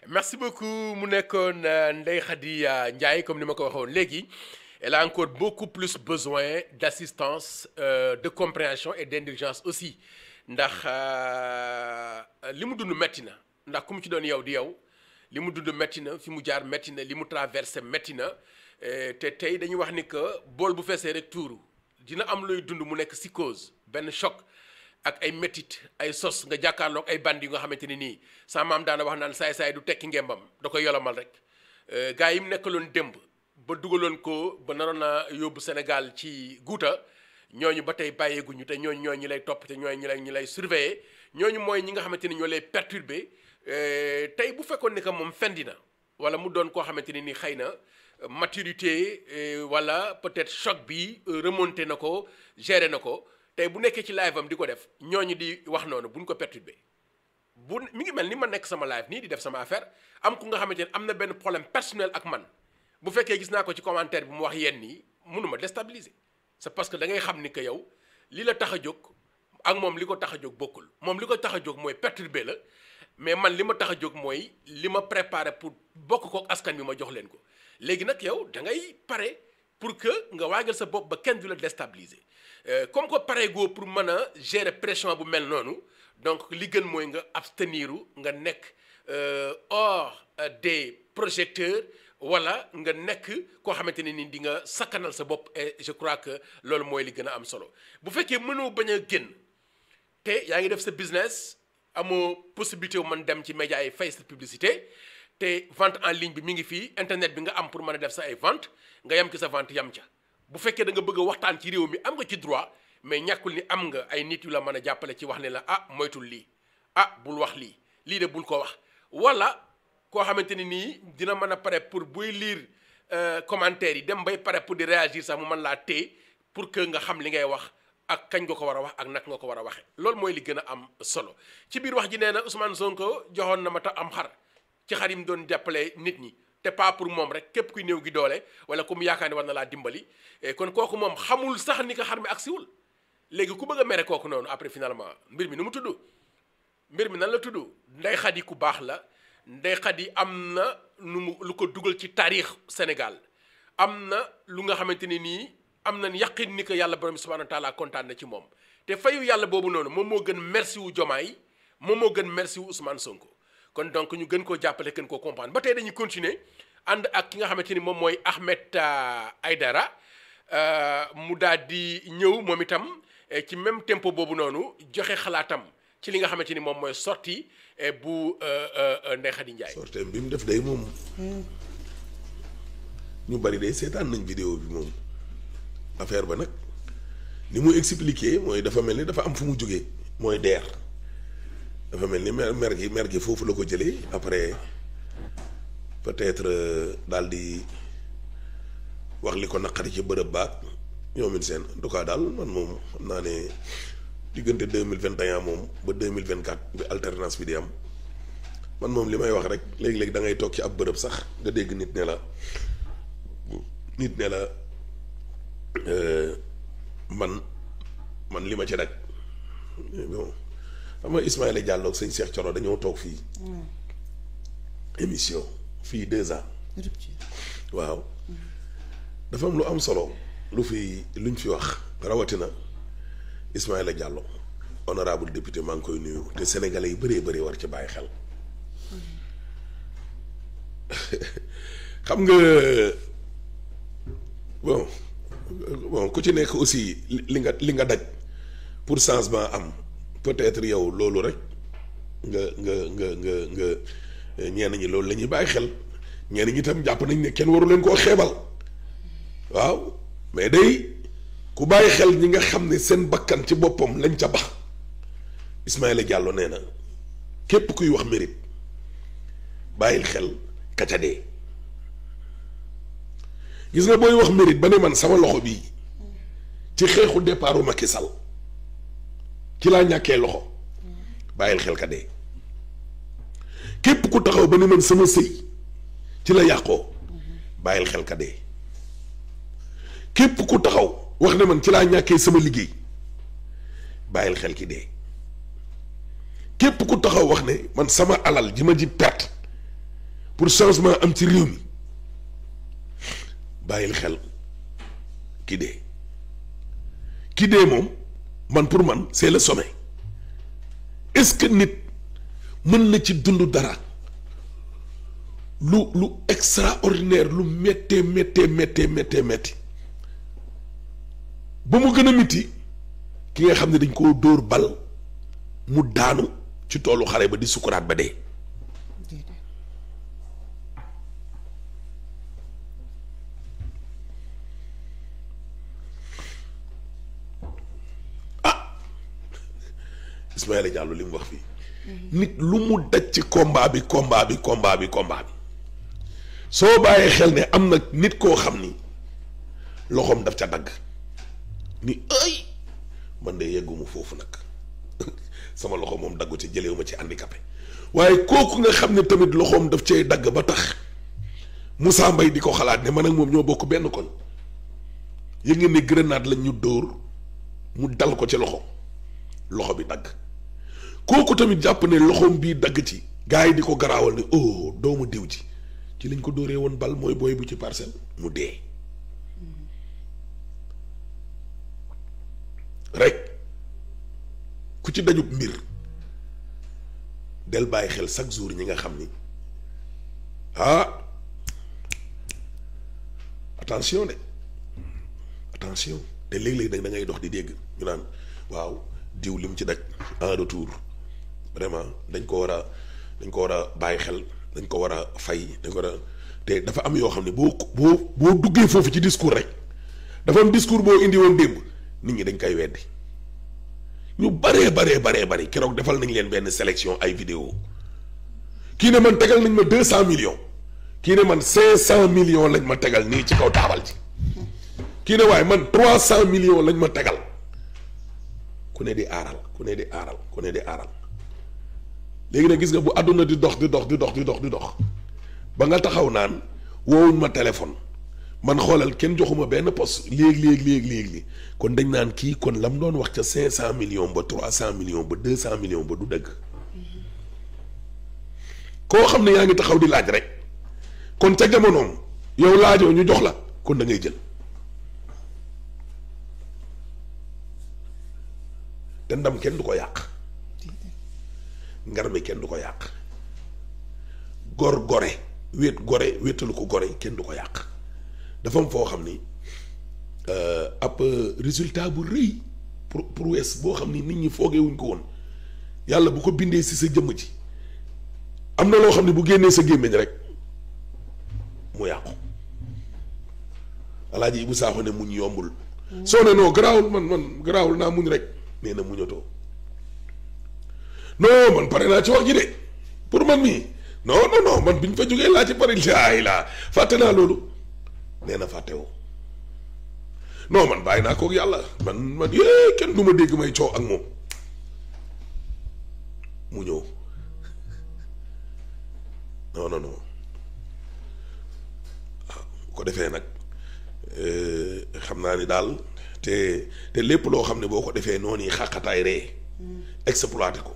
merci beaucoup mu nekkoon Ndeye Khady Ndiaye comme ni ma ko waxoon léegi elle a encore beaucoup plus besoin d'assistance de compréhension et d'indulgence aussi ndax li mu dund metti na ndax ku mu ci doon yow di yow li mu dund metti na fi mu jaar metti na li mu traversé metti na te tey dañuy wax ni que bool bu feesee rek tuuru dina am looy dund mu nekk psychose benn choc ak ay métit ay sos nga jàkkaarloog ay bandi yu nga xamante ni nii sa maam daana wax naan saay-saay du tekki ngembam da koy yolomal rek gars yi mu nekkaloon démb ba dugaloon ko ba naroon na yóbbu Sénégal ci guuta ñooñu ba tey bàyyeeguñu te ñooñu ñi lay topp te ñooñu ñi lay surveiller ñooñu mooy ñi nga xamante ni ñoo lay perturber tey bu fekkoon ni que moom fendi na wala mu doon koo xamante ni xëy na maturité wala peut-être choc bi remonté na ko géré na ko tey bu nekkee ci live am di ko def ñooñu di wax noonu buñ ko perturbé mi ngi mel ni ma nekk sama live nii di def sama affaire am ku nga xamante ne am na benn problème personnel ak man bu fekkee gis naa ko ci commentaire bi mu wax yenn nii mënuma déstabiliser c'est parce que da ngay xam ni que yow li la tax a jóg ak moom li ko tax a jóg bokkul moom li ko tax a jóg mooy perturber la mais man li ma tax a jóg mooy li ma préparé pour bokk ko askan bi ma jox leen ko léegi nag yow da ngay pare pour que nga waagal sa bopp ba kenn du la déstabiliser comme que pare goo pour mën a gérer pression bu mel noonu donc li gën mooy nga absteniru nga nekk hors des projecteurs wala nga nekk koo xamante ne ni di nga sakkanal sa bopp et je crois que loolu mooy li gën a am solo bu fekkee mënoo bañ a génn te yaa ngi def sa business amoo possibilité wu mën dem ci média yi fay sa publicité te vente en ligne bi mi ngi fii internet bi nga am pour mën a def sa ay vente nga yem ci sa vente yam ca bu fekkee da nga bëgg a waxtaan ci réew mi am nga ci droit mais ñàkkul ni am nga ay nit yu la mën a jàppale ci wax ne la moytul lii bul wax lii de bul ko wax wala koo xamante ni nii dina mën a pare pour buy lire commentaires yi dem bay pare pour di réagir sax mu mën laa téye pour que nga xam li ngay wax ak kañ nga ko war a wax ak naka nga ko war a waxee loolu mooy li gën a am solo ci biir wax ji nee na Ousmane Sonko joxoon na ma ta am xar ci xar yi mu doon jàppale nit ñi te pas pour moom rek képp kuy néew gi doole wala ku mu yaakaar ne war na laa dimbali kon kooku moom xamul sax ni ko xar mi agsiwul léegi ku bëgg a mere kooku noonu après finalement mbir mi nu mu tudd mbir mi nan la tudd Ndeye Khady ku baax la Ndeye Khady am na lu ko dugal ci taarix Sénégal am na lu nga xamante ne nii am na yaqin ni que yàlla borom subhanahu wa taala kontaan na ci moom te fayu yàlla boobu noonu moom moo gën merci wu Diomaye moom moo gën merci wu Ousmane Sonko kon donc ñu gën koo jàppale gën koo comprendre ba tey dañuy continuer ànd ak ki nga xamante ni moom mooy Ahmed Aïdara mu daal di ñëw moom itam ci même tempo boobu noonu joxe xalaatam ci li nga xamante ni moom mooy sortie bu Ndeye Khady Ndiaye. sortie bi mu def day moom ñu bari day seetaan nañ vidéo bi moom affaire ba nag ni mu expliqué mooy dafa mel ni dafa am fu mu jógee mooy DER dafa mel ni mer gi foofu la ko jëlee après peut-être daal di wax li ko naqari ci bërëb baag ñoom seen en tout cas daal man moom xam naa ne diggante 2021 moom ba 2024 bi alternance bi di am man moom li may wax rek léegi-léegi da ngay toog ci ab bërëb sax nga dégg nit ne la man li ma ci daj bon xam nga Ismaïla Diallo ak sëñ Cheikh Thioro dañoo toog fii émission fii 2 ans waaw dafa am lu am solo luñ fi wax rawatina Ismaïla Diallo honorable député maa ngi koy nuyu te sénégalais yi bëree bëri war ci bàyyi xel xam nga bon ku ci nekk aussi li nga daj pour changement am peut-être yow loolu rek nga ñenn ñi loolu la ñuy bàyyi xel ñenn ñi tam jàpp nañ ne kenn waru leen koo xeebal waaw mais day ku bàyyi xel ñi nga xam ne seen bakkan ci boppam lañ ca bax Ismaïla Diallo nee na képp kuy wax mérite bàyyil xel kaca dee gis nga booy wax mérite ba ne man sama loxo bii ci xeexu départu Macky Sall ci laa ñàkkee loxo bàyyil xel ka dee képp ku taxaw ba ne man sama sëy ci la yàqoo bàyyil xel ka dee képp ku taxaw wax ne man ci laa ñàkkee sama liggéey bàyyil xel ki dee képp ku taxaw wax ne man sama alal ji ma ji perte pour changement am ci réew mi bàyyil xel ki dee moom man pour man c'est le sommet. est-ce que nit mën na ci dund dara lu extraordinaire lu méttee ba mu gën a métti ki nga xam ne dañ koo dóor bal mu daanu ci toolu xare ba di sukuraat ba dee. Ismaïla Diallo li mu wax fii nit lu mu daj ci combat bi soo bàyyee xel ne am na nit koo xam ni loxoom daf ca dagg ni ay man de yegguma foofu nag sama loxo moom daggu ci jëlewu ma ci handicapé waaye kooku nga xam ne tamit loxoom daf cay dagg ba tax Moussa Mbaye di ko xalaat ne man ak moom ñoo bokk benn koñ yëg ngeen ne grenade lañ ñu dóor mu dal ko ci loxo bi dagg kooku tamit jàpp ne loxoom bii dagg ci gars yi di ko garaawal ne oh doomu diw ji ci lañ ko dóoree woon bal mooy booy bu ci parcelle mu dee rek ku ci dajub mbir del bàyyi xel chaque jour ñi nga xam ni attention te léeg-léeg nag da ngay dox di dégg ñu naan waaw diw lim ci daj en retour vraiment dañ ko war a bàyyi xel dañ ko war a fay dañ ko war a te dafa am yoo xam ne boo duggee foofu ci discours rek dafa am discours boo indi woon démb nit ñi dañ koy weddi ñu baree keroog defal nañ leen benn sélection ay vidéo kii ne man tegal nañ ma 200 millions kii ne man 500 millions lañ ma tegal nii ci kaw taabal ji kii ne waaye man 300 millions lañ ma tegal ku ne di aaral léegi nag gis nga bu àdduna di dox ba nga taxaw naan woowuñ ma téléphone man xoolal kenn joxuma benn poste léegi kon dañ naan kii kon lam doon wax ca 500 millions ba 300 millions ba 200 millions ba du dëgg koo xam ne yaa ngi taxaw di laaj rek kon ca jamonoom yow laajoo ñu jox la kon da ngay jël te ndam kenn du ko yàq ngar mi kenn du ko yàq gore wéetalu ko gore kenn du ko yàq dafa am foo xam ni ab résultat bu rëy pour wees boo xam ni nit ñi foogewuñ ko woon yàlla bu ko bindee ci sa jëmm ji am na loo xam ne bu génnee sa gémmiñ rek mu yàqu Alaaji Ibu Saaxo ne muñ yombul soo ne non garaawul man garaawul naa muñ rek nee na muñatoo non man pare naa ci wax ji de pour man mii non man biñ fa jógee laa ci pare laa fàtte naa loolu nee na fàtte woo non man bàyyi naa kook yàlla man yee kenn du ma dégg may coow ak moom mu ñëw non waaw ko defee nag xam naa ni daal te lépp loo xam ne boo ko defee noonu yi xàqataay ree exploité ko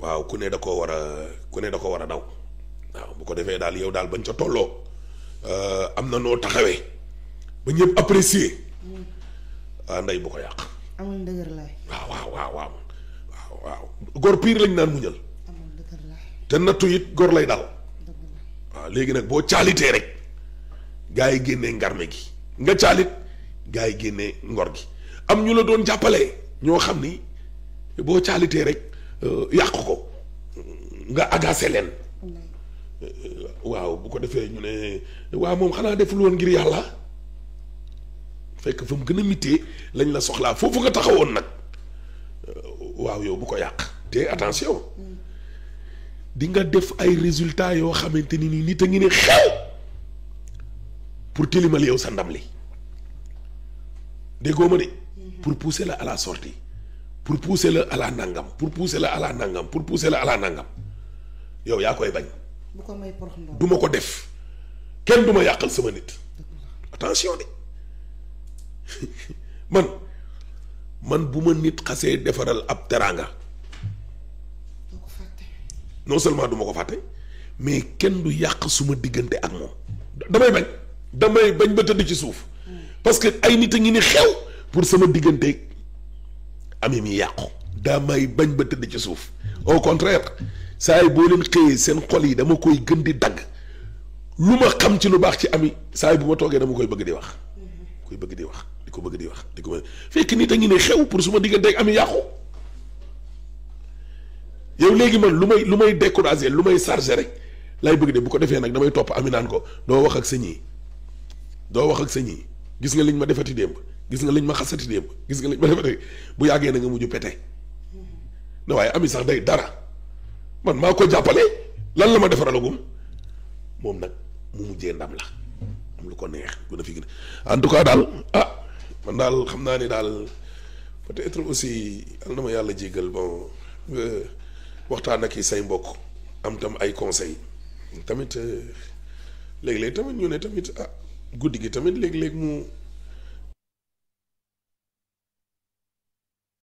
waaw ku ne da koo war a daw waaw bu ko defee daal yow daal bañ ca tolloo am na noo taxawee ba ñëpp apprécier ndey bu ko yàq. amul ndëgër laay. waaw gor piir lañ naan muñal. amul ndëgër laay. te nattu it gor lay dal. waaw léegi nag boo caalitee rek gaa yi génnee ngarme gi nga caalit gaa yi génnee ngor gi am ñu la doon jàppale ñoo xam ni boo caalitee rek yàq ko nga agacé leen. waaw bu ko defee ñu ne waaw moom xanaa deful woon ngir yàlla fekk fa mu gën a mitee lañ la soxlaa foofu nga taxawoon nag waaw yow bu ko yàq te attention di nga def ay résultats yoo xamante ni nit a ngi ne xew pour tilimal yow sa ndam li déggoo ma de pour pousser la à la sortie pour pousser la à la nangam pour pousser la à la nangam pour pousser la à la nangam yow yaa koy bañ. bu ko may porox ndox du ma ko def kenn du ma yàqal sama nit attention de man bu ma nit xasee defaral ab teraanga non seulement du ma ko fàtte mais kenn du yàq suma diggante ak moom damay bañ ba tëdd ci suuf parce que ay nit a ngi ni xew pour sama diggante ami mi yàqu damay bañ ba tëdd ci suuf au contraire saa yi boo leen xëyee seen xol yi dama koy gën di dagg lu ma xam ci lu baax ci ami saa yi bu ma toogee dama koy bëgg di wax di ko bëgg di wax fekk nit a ngi ne xew pour suma diggante ak ami yàqu yow léegi man lu may décourager lu may charger rek lay bëgg de bu ko defee nag damay topp ami naan ko doo wax ak sa ñii gis nga liñ ma defati démb gis nga liñ ma xasati démb gis nga liñ ma defati bu yàggee na nga mujj pete ne waaye ami sax day dara man maa ko jàppale lan la ma defaralagum moom nag mu mujjee ndam la am lu ko neex bu na fi gën en tout cas daal man daal xam naa ni daal peut-être aussi al na ma yàlla jéggal bon waxtaan ak say mbokk am tam ay conseil tamit léeg-léeg tamit ñu ne tamit guddi gi tamit léeg-léeg mu